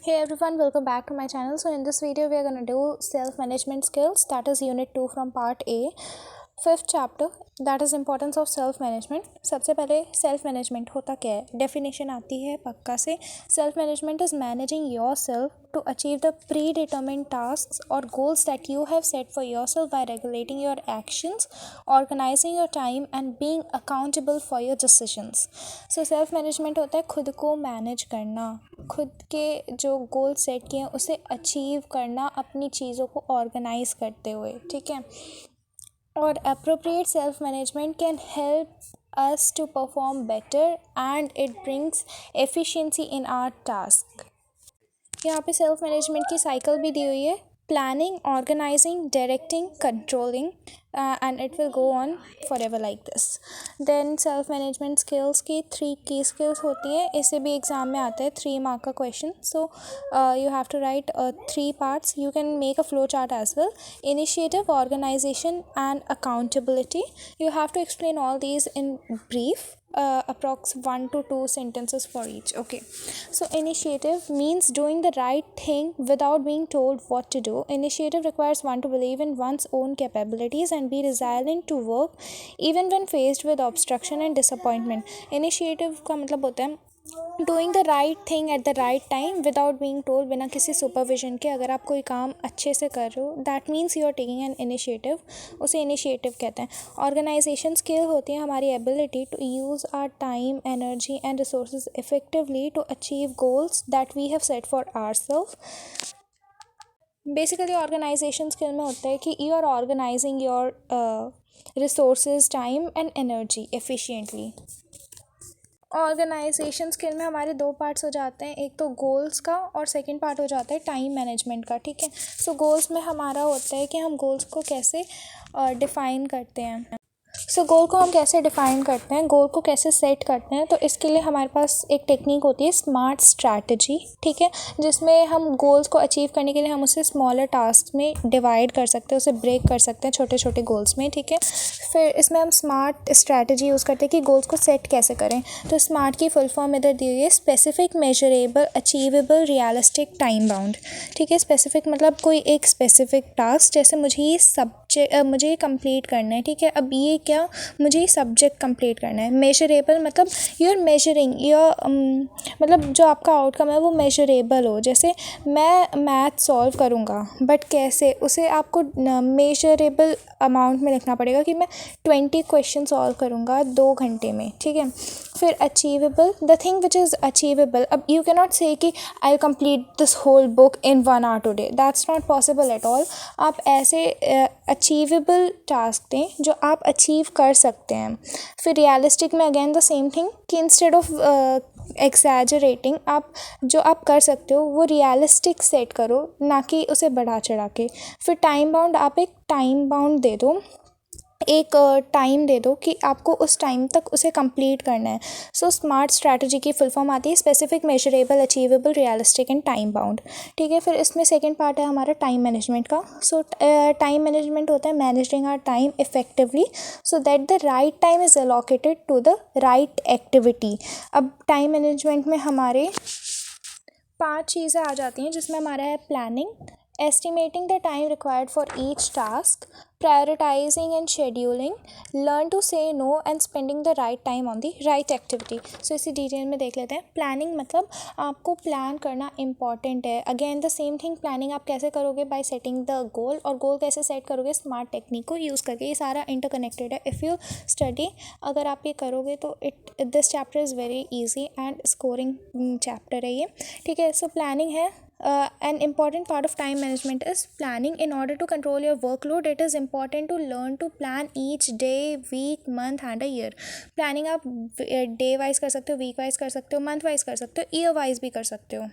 Hey everyone, welcome back to my channel. So in this video we are going to do self-management skills, that is unit 2 from part A, fifth chapter, that is importance of self-management. सबसे पहले self-management होता क्या है, definition आती है पक्का से. Self-management is managing yourself to achieve the predetermined tasks or goals that you have set for yourself by regulating your actions, organizing your time and being accountable for your decisions. So self-management होता है खुद को manage करना, खुद के जो goal set किए हैं उसे अचीव करना अपनी चीज़ों को ऑर्गेनाइज करते हुए, ठीक है. और appropriate self management can help us to perform better and it brings efficiency in our task. यहाँ पे सेल्फ मैनेजमेंट की साइकिल भी दी हुई है, planning, organising, directing, controlling, and it will go on forever like this. Then self management skills की 3 key skills होती है, इसे भी एग्ज़ाम में आता है 3 मार्क का question. So you have to write 3 parts. You can make a flow chart as well. Initiative, organization and accountability. You have to explain all these in brief, approx 1 to 2 sentences for each. Okay, so initiative means doing the right thing without being told what to do. Initiative requires one to believe in one's own capabilities and be resilient to work even when faced with obstruction and disappointment. Initiative का मतलब होता है doing the right thing at the right time without being told, बिना किसी supervision के अगर आप कोई काम अच्छे से कर रहे हो, that means you are taking an initiative, उसे इनिशिएटिव कहते हैं. ऑर्गेनाइजेशन स्किल होती है हमारी ability to use our time, energy and resources effectively to achieve goals that we have set for ourselves. Basically organisation skill में होता है कि you are organising your resources, time and energy efficiently. Organisation skill में हमारे 2 parts हो जाते हैं, एक तो गोल्स का और सेकंड पार्ट हो जाता है टाइम मैनेजमेंट का, ठीक है. सो गोल्स में हमारा होता है कि हम गोल्स को कैसे डिफ़ाइन करते हैं. सो गोल को हम कैसे डिफ़ाइन करते हैं, गोल को कैसे सेट करते हैं, तो इसके लिए हमारे पास एक टेक्निक होती है स्मार्ट स्ट्रैटेजी, ठीक है, जिसमें हम गोल्स को अचीव करने के लिए हम उसे स्मॉलर टास्क में डिवाइड कर सकते हैं, उसे ब्रेक कर सकते हैं छोटे छोटे गोल्स में, ठीक है. फिर इसमें हम स्मार्ट स्ट्रैटेजी यूज़ करते हैं कि गोल्स को सेट कैसे करें. तो स्मार्ट की फुल फॉर्म इधर दी हुई है, specific, measurable, achievable, realistic, time bound, ठीक है. स्पेसिफिक मतलब कोई एक स्पेसिफिक टास्क, जैसे मुझे ये कंप्लीट करना है, ठीक है. अब ये क्या, मुझे ये सब्जेक्ट कंप्लीट करना है. मेजरेबल मतलब यू आर मेजरिंग योर, मतलब जो आपका आउटकम है वो मेजरेबल हो. जैसे मैं मैथ सॉल्व करूँगा, बट कैसे, उसे आपको मेजरेबल अमाउंट में लिखना पड़ेगा कि मैं 20 क्वेश्चन सॉल्व करूँगा 2 घंटे में, ठीक है. फिर achievable, the thing which is achievable. अब यू कैन नॉट से कि I will complete this whole book in 1 hour today, that's not possible at all. आप ऐसे अचीवेबल टास्क दें जो आप अचीव कर सकते हैं. फिर रियलिस्टिक में अगेन द सेम थिंग कि इंस्टेड ऑफ एक्सैजरेटिंग, आप जो आप कर सकते हो वो रियलिस्टिक सेट करो, ना कि उसे बढ़ा चढ़ा के. फिर टाइम बाउंड, आप एक टाइम बाउंड दे दो, एक टाइम दे दो कि आपको उस टाइम तक उसे कंप्लीट करना है. सो स्मार्ट स्ट्रैटेजी की फुल फॉर्म आती है specific, measurable, achievable, realistic and time bound, ठीक है. फिर इसमें सेकंड पार्ट है हमारा टाइम मैनेजमेंट का. सो टाइम मैनेजमेंट होता है managing our time effectively so that the right time is allocated to the right activity. अब टाइम मैनेजमेंट में हमारे 5 चीज़ें आ जाती हैं, जिसमें हमारा है planning, estimating the time required for each task, prioritizing and scheduling, learn to say no and spending the right time on the right activity. So इसी डिटेल में देख लेते हैं. प्लानिंग मतलब आपको प्लान करना इम्पॉर्टेंट है. Again the same thing, planning आप कैसे करोगे, बाय सेटिंग द गोल, और गोल कैसे सेट करोगे, स्मार्ट टेक्निक को यूज़ करके. ये सारा इंटरकनेक्टेड है. इफ़ यू स्टडी, अगर आप ये करोगे तो this chapter is very easy and scoring chapter है ये, ठीक है. सो प्लानिंग है. An important part of time management is planning. In order to control your workload, it is important to learn to plan each day, week, month and a year. Planning आप day wise कर सकते हो, week wise कर सकते हो, month wise कर सकते हो, year wise भी कर सकते हो.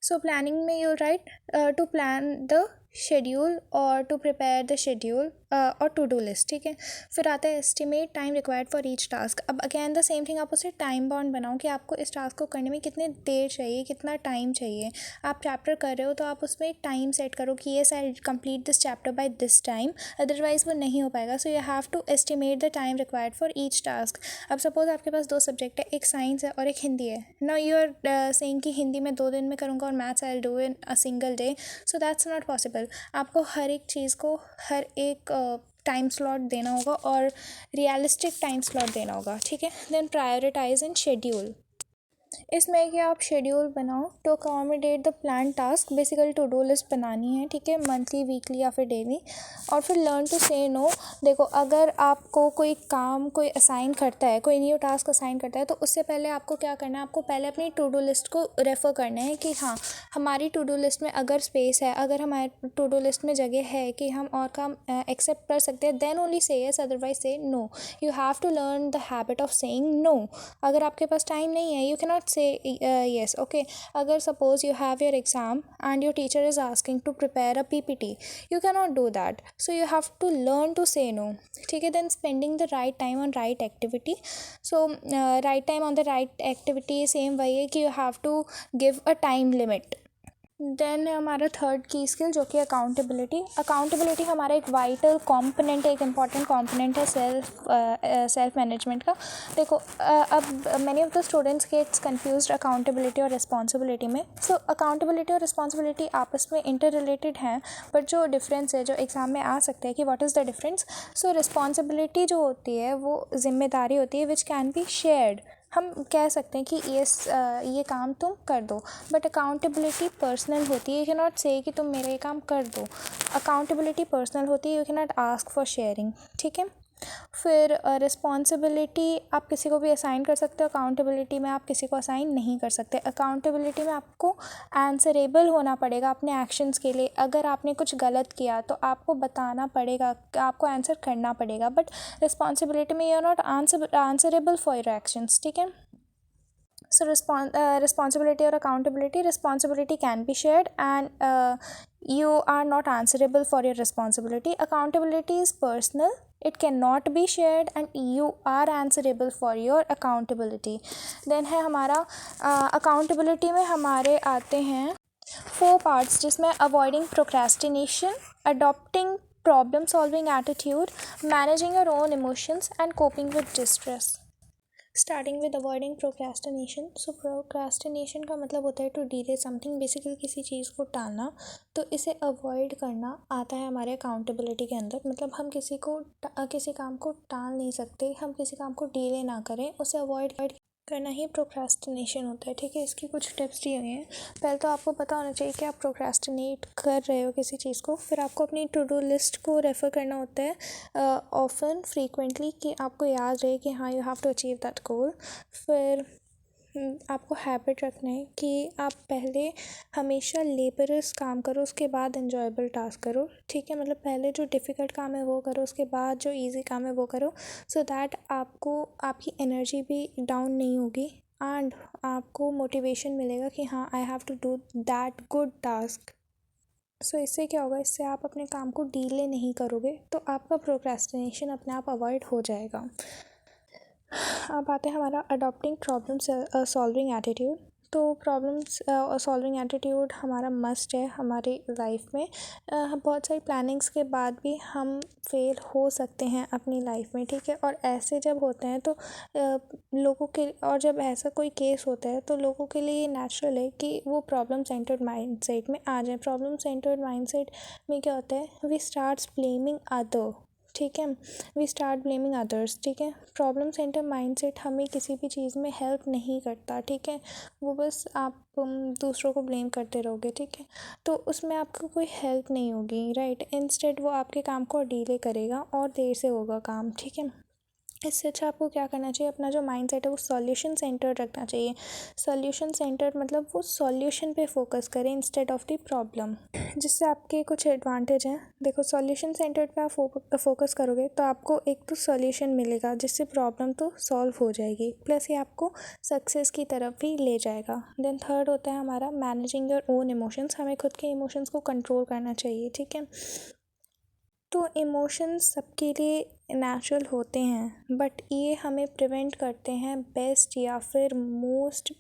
So planning में you'll write to plan the schedule और टू प्रिपेयर द शेड्यूल और टू डू लिस्ट, ठीक है। फिर आता है estimate time required for each task. अब अगेन द सेम थिंग, आप उसे टाइम बाउंड बनाओ कि आपको इस टास्क को करने में कितनी देर चाहिए, कितना टाइम चाहिए। आप चैप्टर कर रहे हो तो आप उसमें टाइम सेट करो कि yes I complete this chapter by this time, otherwise वो नहीं हो पाएगा। So you have to estimate the time required for each task. अब सपोज आपके पास 2 सब्जेक्ट है, एक साइंस है और एक हिंदी है। नाउ यू आर सेइंग कि हिंदी में 2 दिन में करूँगा और maths I will do in a single day, so that's not possible. आपको हर एक चीज़ को हर एक टाइम स्लॉट देना होगा और रियलिस्टिक टाइम स्लॉट देना होगा, ठीक है। Then prioritise and schedule. इसमें कि आप शेड्यूल बनाओ to accommodate the plan task. Basically to do list बनानी है, ठीक है, मंथली, वीकली या फिर डेली। और फिर लर्न टू से नो। देखो, अगर आपको कोई काम कोई असाइन करता है, कोई न्यू टास्क असाइन करता है, तो उससे पहले आपको क्या करना है, आपको पहले अपनी टू डू लिस्ट को रेफ़र करना है कि हाँ, हमारी टू डू लिस्ट में अगर स्पेस है, अगर हमारे टू डू लिस्ट में जगह है कि हम और काम एक्सेप्ट कर सकते हैं, then only say yes, otherwise say no. You have to learn the habit of saying no. अगर आपके पास टाइम नहीं है, you can not say yes, okay. Agar suppose you have your exam and your teacher is asking to prepare a PPT, you cannot do that, so you have to learn to say no, ठीक है। then spending the right time on right activity, so right time on the right activity same वही है कि you have to give a time limit। Then है हमारा third की skill जो कि अकाउंटेबिलिटी हमारा एक वाइटल कॉम्पोनेंट है, एक इम्पॉर्टेंट कॉम्पोनेंट है सेल्फ मैनेजमेंट का। देखो, अब many of the students gets confused accountability और रिस्पॉन्सिबिलिटी में। सो अकाउंटेबिलिटी और रिस्पॉन्सिबिलिटी आपस में इंटर रिलेटेड हैं, बट जो डिफरेंस है जो एग्जाम में आ सकता है कि what is the difference. So responsibility जो होती है वो जिम्मेदारी होती है विच कैन बी शेयर्ड। हम कह सकते हैं कि ये काम तुम कर दो, बट अकाउंटेबिलिटी पर्सनल होती है। यू कैन नॉट से कि तुम मेरा ये काम कर दो। अकाउंटेबिलिटी पर्सनल होती है, you can not ask for sharing, ठीक है। फिर रिस्पॉन्सिबिलिटी आप किसी को भी असाइन कर सकते हो, अकाउंटेबिलिटी में आप किसी को असाइन नहीं कर सकते। अकाउंटेबिलिटी में आपको आंसरेबल होना पड़ेगा अपने एक्शंस के लिए। अगर आपने कुछ गलत किया तो आपको बताना पड़ेगा, आपको आंसर करना पड़ेगा, बट रिस्पॉन्सिबिलिटी में you are not answerable for your actions, ठीक है। So responsibility or accountability, responsibility can be shared and you are not answerable for your responsibility. Accountability is personal, it cannot be shared and you are answerable for your accountability. Then है हमारा accountability में हमारे आते हैं 4 parts, जिसमें avoiding procrastination, adopting problem solving attitude, managing your own emotions and coping with distress. Starting with avoiding procrastination. So procrastination का मतलब होता है टू डिले समथिंग, बेसिकली किसी चीज़ को टालना। तो इसे अवॉइड करना आता है हमारे अकाउंटेबिलिटी के अंदर। मतलब हम किसी काम को टाल नहीं सकते, हम किसी काम को डिले ना करें, उसे अवॉइड करना ही प्रोक्रेस्टिनेशन होता है, ठीक है। इसकी कुछ टिप्स दी हुई हैं। पहले तो आपको पता होना चाहिए कि आप प्रोक्रेस्टिनेट कर रहे हो किसी चीज़ को। फिर आपको अपनी टू डू लिस्ट को रेफ़र करना होता है ऑफन, फ्रीक्वेंटली, कि आपको याद रहे कि हाँ, you have to achieve that goal. फिर आपको हैबिट रखना है कि आप पहले हमेशा लेबरस काम करो, उसके बाद एन्जॉयबल टास्क करो, ठीक है। मतलब पहले जो डिफ़िकल्ट काम है वो करो, उसके बाद जो ईजी काम है वो करो, सो दैट आपको आपकी एनर्जी भी डाउन नहीं होगी एंड आपको मोटिवेशन मिलेगा कि हाँ, I have to do that good task. So इससे क्या होगा, इससे आप अपने काम को डिले नहीं करोगे, तो आपका प्रोक्रेस्टिनेशन अपने आप अवॉइड हो जाएगा। अब आते हैं हमारा अडॉप्टिंग प्रॉब्लम सॉल्विंग एटीट्यूड। तो प्रॉब्लम्स सॉल्विंग एटीट्यूड हमारा मस्ट है हमारी लाइफ में। बहुत सारी प्लानिंग्स के बाद भी हम फेल हो सकते हैं अपनी लाइफ में, ठीक है। और ऐसे जब होते हैं तो लोगों के, और जब ऐसा कोई केस होता है तो लोगों के लिए ये नेचुरल है कि वो प्रॉब्लम सेंटर्ड माइंडसेट में आ जाए। प्रॉब्लम सेंटर्ड माइंडसेट में क्या होता है, वी स्टार्ट ब्लेमिंग अदर, ठीक है, वी स्टार्ट ब्लेमिंग अदर्स, ठीक है। प्रॉब्लम सेंटर माइंडसेट हमें किसी भी चीज़ में हेल्प नहीं करता, ठीक है। वो बस आप दूसरों को ब्लेम करते रहोगे, ठीक है, तो उसमें आपको कोई हेल्प नहीं होगी, राइट। इंस्टेड वो आपके काम को डिले करेगा और देर से होगा काम, ठीक है। इससे अच्छा आपको क्या करना चाहिए, अपना जो माइंड सेट है वो सॉल्यूशन सेंटर्ड रखना चाहिए। सॉल्यूशन सेंटर्ड मतलब वो सॉल्यूशन पे फोकस करें इंस्टेड ऑफ द प्रॉब्लम, जिससे आपके कुछ एडवांटेज हैं। देखो, सॉल्यूशन सेंटर्ड पे आप फोकस करोगे तो आपको एक तो सॉल्यूशन मिलेगा जिससे प्रॉब्लम तो सॉल्व हो जाएगी, प्लस ये आपको सक्सेस की तरफ भी ले जाएगा। देन थर्ड होता है हमारा मैनेजिंग योर ओन इमोशंस। हमें खुद के इमोशंस को कंट्रोल करना चाहिए, ठीक है। तो इमोशंस सबके लिए नेचुरल होते हैं, बट ये हमें प्रिवेंट करते हैं बेस्ट या फिर मोस्ट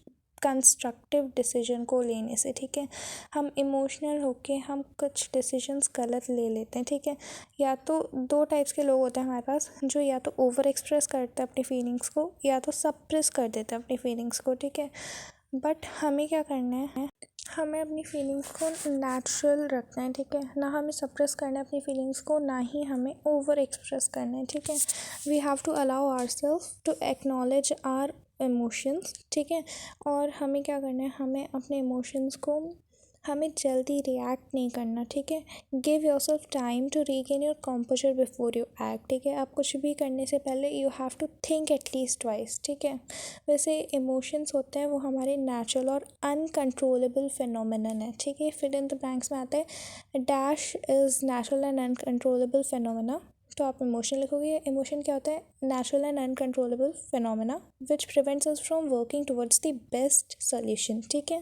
कंस्ट्रक्टिव डिसीजन को लेने से, ठीक है। हम इमोशनल होके हम कुछ डिसीजंस गलत ले लेते हैं, ठीक है। या तो दो टाइप्स के लोग होते हैं हमारे पास, जो या तो ओवर एक्सप्रेस करते हैं अपनी फीलिंग्स को या तो सप्रेस कर देते हैं अपनी फीलिंग्स को, ठीक है। बट हमें क्या करना है, हमें अपनी फीलिंग्स को नेचुरल रखना है, ठीक है। ना हमें सप्रेस करना है अपनी फीलिंग्स को, ना ही हमें ओवर एक्सप्रेस करना है, ठीक है। We have to allow ourselves to acknowledge our emotions, ठीक है। और हमें क्या करना है, हमें अपने इमोशंस को, हमें जल्दी रिएक्ट नहीं करना, ठीक है। Give yourself time to regain your composure before you act, ठीक है। आप कुछ भी करने से पहले you have to think at least twice, ठीक है। वैसे इमोशंस होते हैं वो हमारे नेचुरल और अनकंट्रोलेबल फिनोमिनन है, ठीक है। फिल इन द ब्लैंक्स में आता है dash is natural and uncontrollable phenomena. तो आप इमोशन लिखोगे, इमोशन क्या होता है, natural and uncontrollable phenomena which prevents us from working towards the best solution, ठीक है।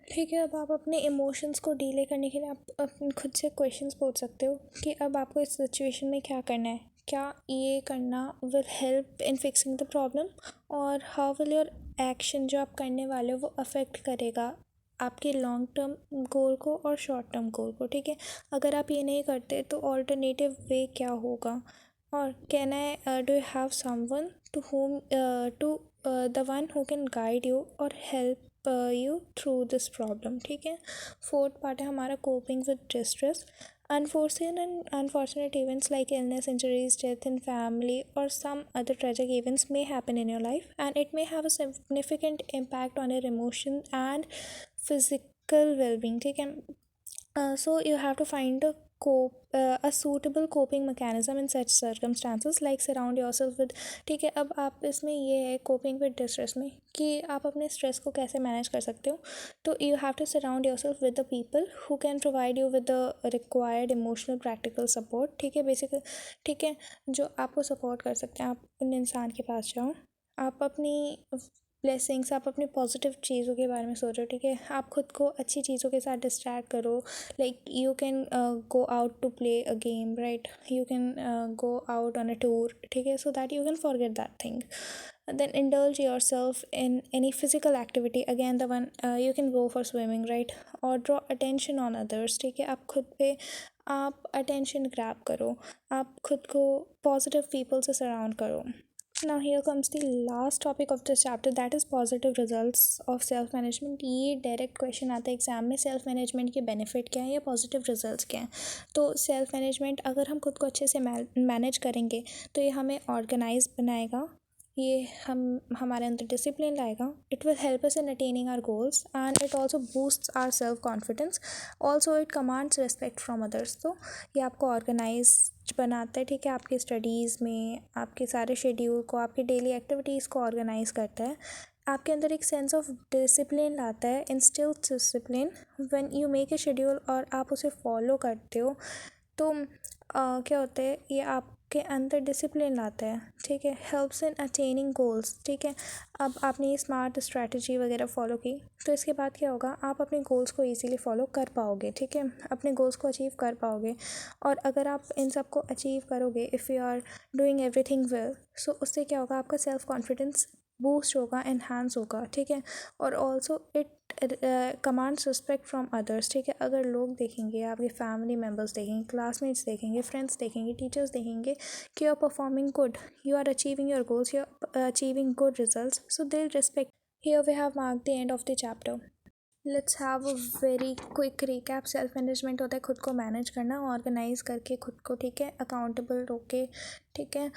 ठीक है, अब आप अपने इमोशंस को डीले करने के लिए आप अपने खुद से क्वेश्चंस पूछ सकते हो कि अब आपको इस सिचुएशन में क्या करना है। क्या ये करना will help in fixing the problem, और हाउ विल योर एक्शन जो आप करने वाले हो वो अफेक्ट करेगा आपके लॉन्ग टर्म गोल को और शॉर्ट टर्म गोल को, ठीक है। अगर आप ये नहीं करते तो ऑल्टरनेटिव वे क्या होगा, और can I do you have someone to whom to the one who can guide you और help you through this problem, ठीक है। फोर्थ पार्ट है हमारा coping with distress. Unforeseen and unfortunate events like illness, injuries, death in family, or some other tragic events may happen in your life, and it may have a significant impact on your emotion and physical well-being, ठीक है। So you have to find a suitable coping mechanism in such circumstances, like surround yourself with, ठीक है। अब आप इसमें ये है coping with distress में कि आप अपने स्ट्रेस को कैसे मैनेज कर सकते हो। तो you have to surround yourself with the people who can provide you with the required emotional practical support, ठीक है, बेसिकली, ठीक है, जो आपको सपोर्ट कर सकते हैं। आप उन इंसान के पास जाओ, आप अपनी ब्लेसिंग्स, आप अपनी पॉजिटिव चीज़ों के बारे में सोचो, ठीक है। आप खुद को अच्छी चीज़ों के साथ डिस्ट्रैक्ट करो, like you can go out to play a game, right, you can go out on a tour, ठीक है, so that you can forget that thing. Then indulge yourself in any physical activity, again the one you can go for swimming, right, or draw attention on others, ठीक है। आप खुद पे आप attention grab करो, आप खुद को पॉजिटिव पीपल से सराउंड करो। Now here comes the last topic of this chapter, that is positive results of self management. ये डायरेक्ट क्वेश्चन आता है एग्जाम में, सेल्फ मैनेजमेंट के बेनिफिट क्या है या पॉजिटिव रिजल्ट्स क्या हैं। तो सेल्फ मैनेजमेंट, अगर हम खुद को अच्छे से मैनेज करेंगे तो ये हमें ऑर्गेनाइज बनाएगा, ये हमारे अंदर डिसिप्लिन लाएगा। It will help us in attaining our goals and it also boosts our self confidence, also it commands respect from others. तो ये आपको ऑर्गेनाइज बनाता है, ठीक है, आपकी स्टडीज़ में, आपके सारे शेड्यूल को, आपकी डेली एक्टिविटीज़ को ऑर्गेनाइज करता है, आपके अंदर एक सेंस ऑफ डिसिप्लिन लाता है, instils discipline when you make a schedule और आप उसे फॉलो करते हो। तो क्या होता है, ये आपके अंदर डिसिप्लिन लाता है, ठीक है। हेल्प्स इन अटेनिंग गोल्स, ठीक है। अब आपने ये स्मार्ट स्ट्रैटेजी वगैरह फॉलो की तो इसके बाद क्या होगा, आप अपने गोल्स को इजीली फॉलो कर पाओगे, ठीक है, अपने गोल्स को अचीव कर पाओगे। और अगर आप इन सब को अचीव करोगे, if you are doing everything well, so उससे क्या होगा, आपका सेल्फ कॉन्फिडेंस बूस्ट होगा, एनहांस होगा, ठीक है। और also it commands respect from others, ठीक है। अगर लोग देखेंगे, आपके फैमिली मेम्बर्स देखेंगे, क्लासमेट्स देखेंगे, फ्रेंड्स देखेंगे, टीचर्स देखेंगे कि you are performing good, you are achieving your goals, you are achieving good results, so they'll respect. Here we have marked the end of the chapter. Let's have a very quick recap. Self management होता है खुद को manage करना, organise करके खुद को, ठीक है, अकाउंटेबल होके, ठीक है,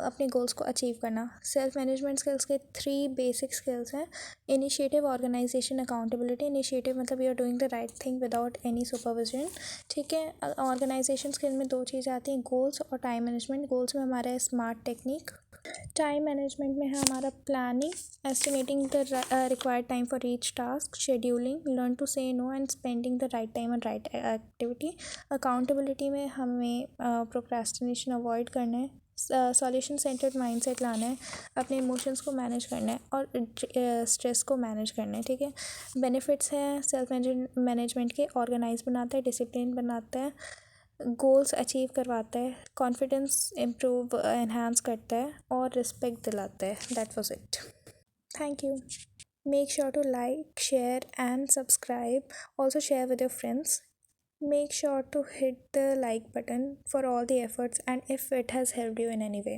अपने गोल्स को अचीव करना। सेल्फ मैनेजमेंट स्किल्स के 3 बेसिक स्किल्स हैं, इनिशिएटिव, ऑर्गेनाइजेशन, अकाउंटेबिलिटी। इनिशिएटिव मतलब you are doing the right thing without any supervision, ठीक है। ऑर्गेनाइजेशन स्किल में 2 चीज़ें आती हैं, गोल्स और टाइम मैनेजमेंट। गोल्स में हमारा है स्मार्ट टेक्निक, टाइम मैनेजमेंट में है हमारा planning, estimating the required time for each task, scheduling, learn to say no and spending the right time on right activity. Accountability में हमें प्रोक्रेस्टिनेशन अवॉइड करना है, सॉल्यूशन सेंटर्ड माइंडसेट लाना है, अपने इमोशंस को मैनेज करना है और स्ट्रेस को मैनेज करना है, ठीक है। बेनिफिट्स हैं सेल्फ मैनेजमेंट के, ऑर्गेनाइज बनाता है, डिसिप्लिन बनाता है, गोल्स अचीव करवाता है, कॉन्फिडेंस इम्प्रूव एनहांस करता है और रिस्पेक्ट दिलाता है। That was it. Thank you. Make sure to like, share and subscribe, also share with your friends. Make sure to hit the like button for all the efforts and if it has helped you in any way.